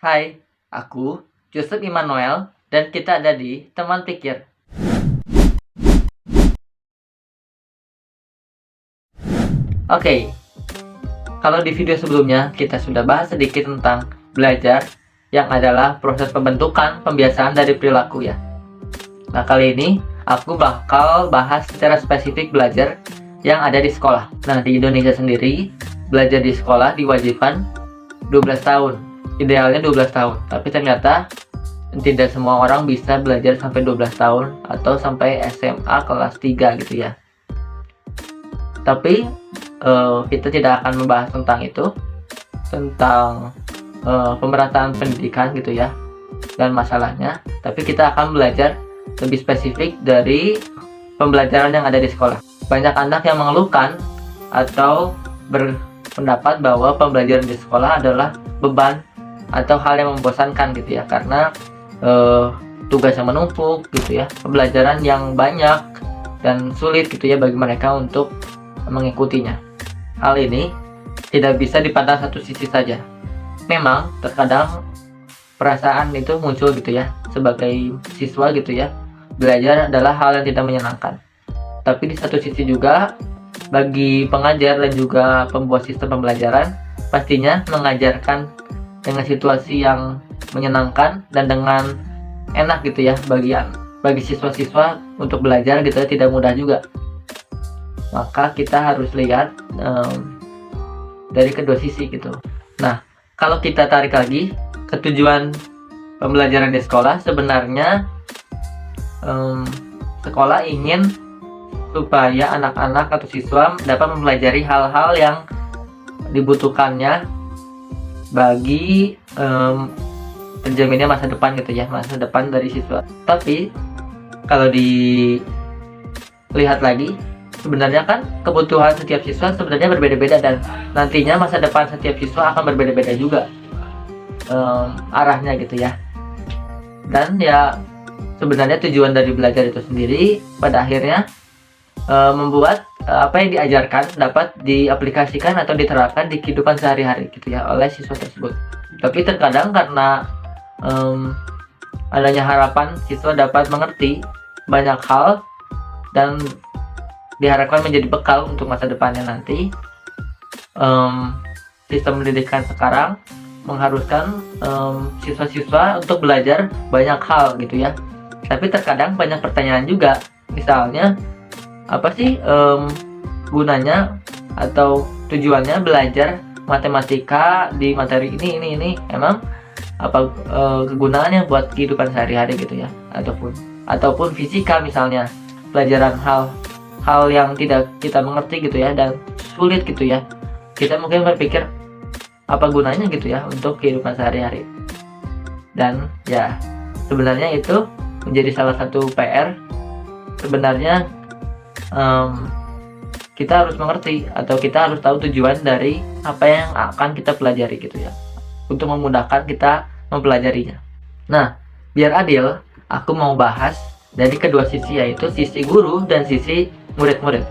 Hai, aku Joseph Immanuel dan kita ada di Teman Pikir. Oke, kalau di video sebelumnya kita sudah bahas sedikit tentang belajar yang adalah proses pembentukan pembiasaan dari perilaku ya. Nah, kali ini aku bakal bahas secara spesifik belajar yang ada di sekolah. Nah, di Indonesia sendiri, belajar di sekolah diwajibkan 12 tahun. Idealnya 12 tahun, tapi ternyata tidak semua orang bisa belajar sampai 12 tahun atau sampai SMA kelas 3 gitu ya. Tapi kita tidak akan membahas tentang itu, tentang pemerataan pendidikan gitu ya dan masalahnya, tapi kita akan belajar lebih spesifik dari pembelajaran yang ada di sekolah. Banyak anak yang mengeluhkan atau berpendapat bahwa pembelajaran di sekolah adalah beban atau hal yang membosankan gitu ya, karena tugas yang menumpuk gitu ya, pembelajaran yang banyak dan sulit gitu ya bagi mereka untuk mengikutinya. Hal ini tidak bisa dipandang satu sisi saja. Memang terkadang perasaan itu muncul gitu ya, sebagai siswa gitu ya, belajar adalah hal yang tidak menyenangkan. Tapi di satu sisi juga bagi pengajar dan juga pembuat sistem pembelajaran, pastinya mengajarkan dengan situasi yang menyenangkan dan dengan enak gitu ya bagi siswa-siswa untuk belajar gitu ya, tidak mudah juga. Maka kita harus lihat dari kedua sisi gitu. Nah, kalau kita tarik lagi ke tujuan pembelajaran di sekolah, sebenarnya sekolah ingin supaya anak-anak atau siswa dapat mempelajari hal-hal yang dibutuhkannya bagi terjaminnya masa depan gitu ya, masa depan dari siswa. Tapi kalau dilihat lagi, sebenarnya kan kebutuhan setiap siswa sebenarnya berbeda-beda dan nantinya masa depan setiap siswa akan berbeda-beda juga arahnya gitu ya. Dan ya sebenarnya tujuan dari belajar itu sendiri pada akhirnya membuat apa yang diajarkan dapat diaplikasikan atau diterapkan di kehidupan sehari-hari gitu ya oleh siswa tersebut. Tapi terkadang karena adanya harapan siswa dapat mengerti banyak hal dan diharapkan menjadi bekal untuk masa depannya nanti, sistem pendidikan sekarang mengharuskan siswa-siswa untuk belajar banyak hal gitu ya. Tapi terkadang banyak pertanyaan juga, misalnya apa sih gunanya atau tujuannya belajar matematika di materi ini emang apa kegunaannya buat kehidupan sehari-hari gitu ya, ataupun fisika misalnya, pelajaran hal yang tidak kita mengerti gitu ya dan sulit gitu ya, kita mungkin berpikir apa gunanya gitu ya untuk kehidupan sehari-hari. Dan ya sebenarnya itu menjadi salah satu PR. Sebenarnya kita harus mengerti atau kita harus tahu tujuan dari apa yang akan kita pelajari gitu ya, untuk memudahkan kita mempelajarinya. Nah, biar adil, aku mau bahas dari kedua sisi, yaitu sisi guru dan sisi murid-murid.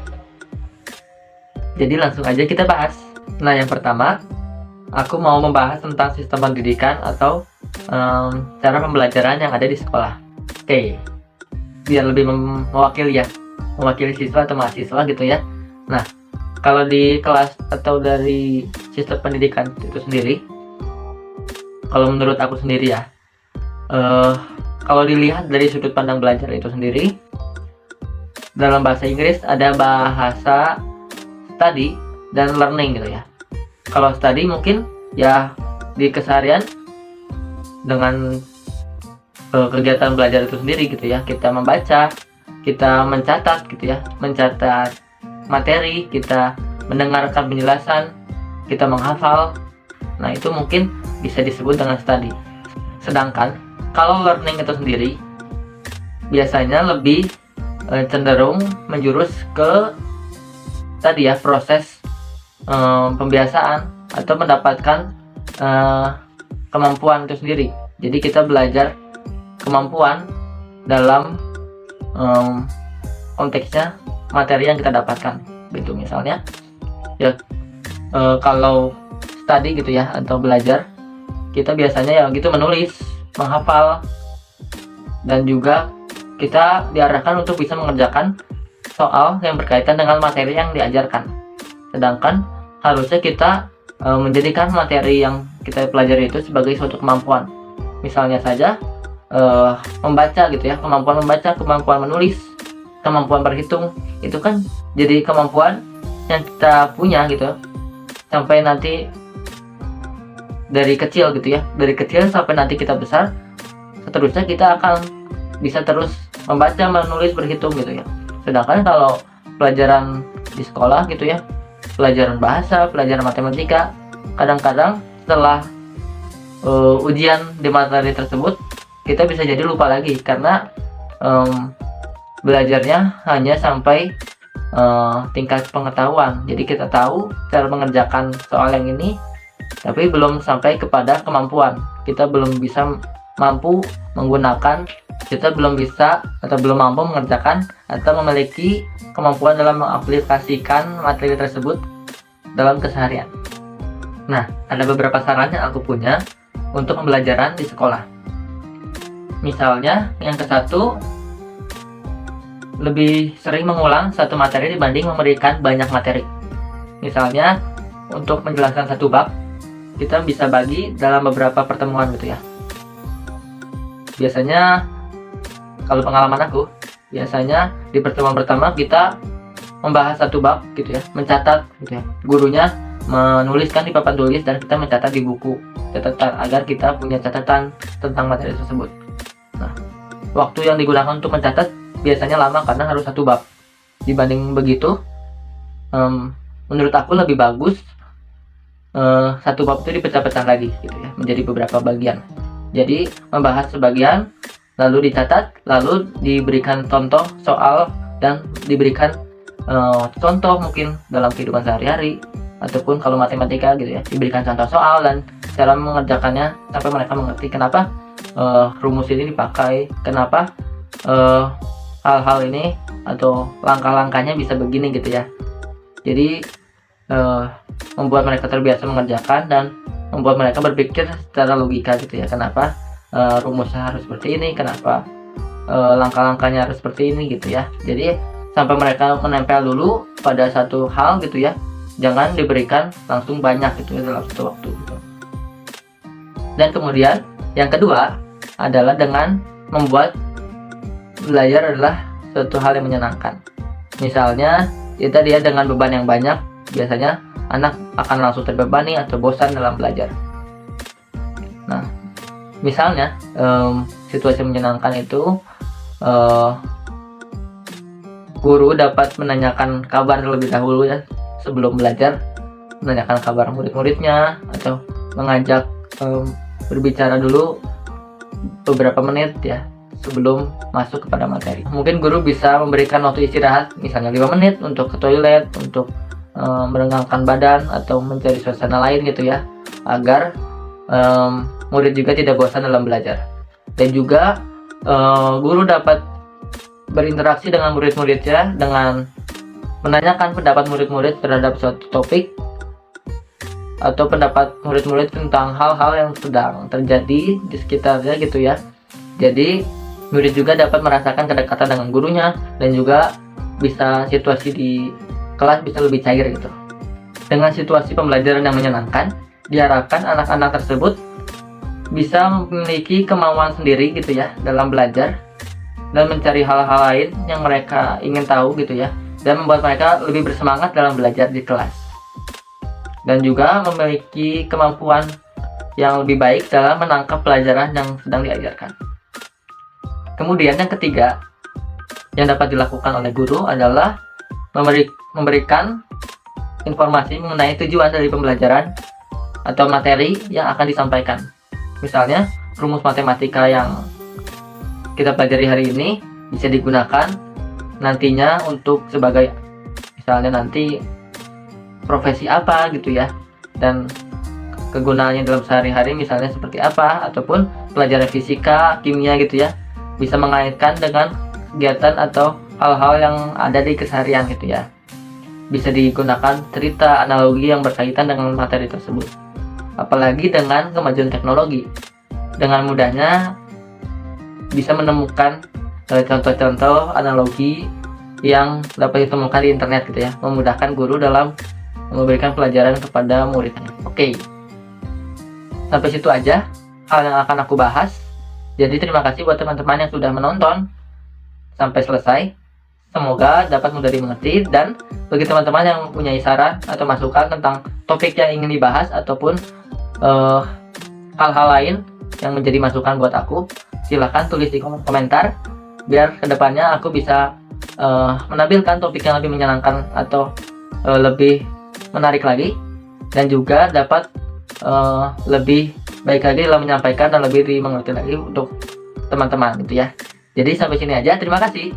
Jadi langsung aja kita bahas. Nah, yang pertama aku mau membahas tentang sistem pendidikan atau cara pembelajaran yang ada di sekolah. Oke, biar lebih mewakili siswa atau mahasiswa gitu ya. Nah, kalau di kelas atau dari sistem pendidikan itu sendiri, kalau menurut aku sendiri ya, kalau dilihat dari sudut pandang belajar itu sendiri, dalam bahasa Inggris ada bahasa study dan learning gitu ya. Kalau study mungkin ya di keseharian dengan kegiatan belajar itu sendiri gitu ya, kita membaca, kita mencatat gitu ya, mencatat materi, kita mendengarkan penjelasan, kita menghafal. Nah, itu mungkin bisa disebut dengan study. Sedangkan kalau learning itu sendiri biasanya lebih cenderung menjurus ke tadi ya, proses pembiasaan atau mendapatkan kemampuan itu sendiri. Jadi kita belajar kemampuan dalam konteksnya materi yang kita dapatkan gitu. Misalnya ya kalau study gitu ya atau belajar kita biasanya ya gitu menulis, menghafal, dan juga kita diarahkan untuk bisa mengerjakan soal yang berkaitan dengan materi yang diajarkan. Sedangkan harusnya kita menjadikan materi yang kita pelajari itu sebagai suatu kemampuan. Misalnya saja membaca gitu ya, kemampuan membaca, kemampuan menulis, kemampuan berhitung, itu kan jadi kemampuan yang kita punya gitu sampai nanti dari kecil gitu ya, dari kecil sampai nanti kita besar, seterusnya kita akan bisa terus membaca, menulis, berhitung gitu ya. Sedangkan kalau pelajaran di sekolah gitu ya, pelajaran bahasa, pelajaran matematika, kadang-kadang setelah ujian di materi tersebut kita bisa jadi lupa lagi karena belajarnya hanya sampai tingkat pengetahuan. Jadi kita tahu cara mengerjakan soal yang ini, tapi belum sampai kepada kemampuan. Kita belum bisa mampu menggunakan, kita belum bisa atau belum mampu mengerjakan atau memiliki kemampuan dalam mengaplikasikan materi tersebut dalam keseharian. Nah, ada beberapa saran yang aku punya untuk pembelajaran di sekolah. Misalnya, yang ke-1, lebih sering mengulang satu materi dibanding memberikan banyak materi. Misalnya, untuk menjelaskan satu bab, kita bisa bagi dalam beberapa pertemuan gitu ya. Biasanya, kalau pengalaman aku, biasanya di pertemuan pertama kita membahas satu bab gitu ya, mencatat gitu ya. Gurunya menuliskan di papan tulis dan kita mencatat di buku catatan agar kita punya catatan tentang materi tersebut. Nah, waktu yang digunakan untuk mencatat biasanya lama karena harus satu bab. Dibanding begitu, menurut aku lebih bagus satu bab itu dipecah-pecah lagi gitu ya, menjadi beberapa bagian. Jadi membahas sebagian, lalu dicatat, lalu diberikan contoh soal dan diberikan contoh mungkin dalam kehidupan sehari-hari, ataupun kalau matematika gitu ya, diberikan contoh soal dan cara mengerjakannya sampai mereka mengerti kenapa rumus ini dipakai, kenapa hal-hal ini atau langkah-langkahnya bisa begini gitu ya. Jadi membuat mereka terbiasa mengerjakan dan membuat mereka berpikir secara logika gitu ya, kenapa rumusnya harus seperti ini, kenapa langkah-langkahnya harus seperti ini gitu ya. Jadi sampai mereka menempel dulu pada satu hal gitu ya, jangan diberikan langsung banyak gitu ya dalam satu waktu gitu. Dan kemudian yang kedua adalah dengan membuat belajar adalah suatu hal yang menyenangkan. Misalnya kita dia dengan beban yang banyak, biasanya anak akan langsung terbebani atau bosan dalam belajar. Nah, misalnya situasi menyenangkan itu guru dapat menanyakan kabar terlebih dahulu ya sebelum belajar, menanyakan kabar murid-muridnya atau mengajak berbicara dulu beberapa menit ya sebelum masuk kepada materi. Mungkin guru bisa memberikan waktu istirahat misalnya 5 menit untuk ke toilet, untuk merenggangkan badan atau mencari suasana lain gitu ya, agar murid juga tidak bosan dalam belajar. Dan juga guru dapat berinteraksi dengan murid-muridnya dengan menanyakan pendapat murid-murid terhadap suatu topik atau pendapat murid-murid tentang hal-hal yang sedang terjadi di sekitarnya gitu ya. Jadi murid juga dapat merasakan kedekatan dengan gurunya dan juga bisa situasi di kelas bisa lebih cair gitu. Dengan situasi pembelajaran yang menyenangkan, diharapkan anak-anak tersebut bisa memiliki kemauan sendiri gitu ya dalam belajar dan mencari hal-hal lain yang mereka ingin tahu gitu ya, dan membuat mereka lebih bersemangat dalam belajar di kelas dan juga memiliki kemampuan yang lebih baik dalam menangkap pelajaran yang sedang diajarkan. Kemudian yang ketiga yang dapat dilakukan oleh guru adalah memberikan informasi mengenai tujuan dari pembelajaran atau materi yang akan disampaikan. Misalnya rumus matematika yang kita pelajari hari ini bisa digunakan nantinya untuk sebagai misalnya nanti profesi apa gitu ya, dan kegunaannya dalam sehari-hari misalnya seperti apa, ataupun pelajaran fisika, kimia gitu ya, bisa mengaitkan dengan kegiatan atau hal-hal yang ada di keseharian gitu ya. Bisa digunakan cerita, analogi yang berkaitan dengan materi tersebut. apalagi dengan kemajuan teknologi. Dengan mudahnya bisa menemukan contoh-contoh analogi yang dapat ditemukan di internet gitu ya, memudahkan guru dalam memberikan pelajaran kepada muridnya. Oke, sampai situ aja hal yang akan aku bahas. Jadi terima kasih buat teman-teman yang sudah menonton sampai selesai. Semoga dapat mudah dimengerti, dan bagi teman-teman yang punya saran atau masukan tentang topik yang ingin dibahas ataupun hal-hal lain yang menjadi masukan buat aku, silahkan tulis di komentar biar kedepannya aku bisa menampilkan topik yang lebih menyenangkan atau lebih menarik lagi, dan juga dapat lebih baik lagi dalam menyampaikan dan lebih dimengerti lagi untuk teman-teman gitu ya. Jadi sampai sini aja, terima kasih.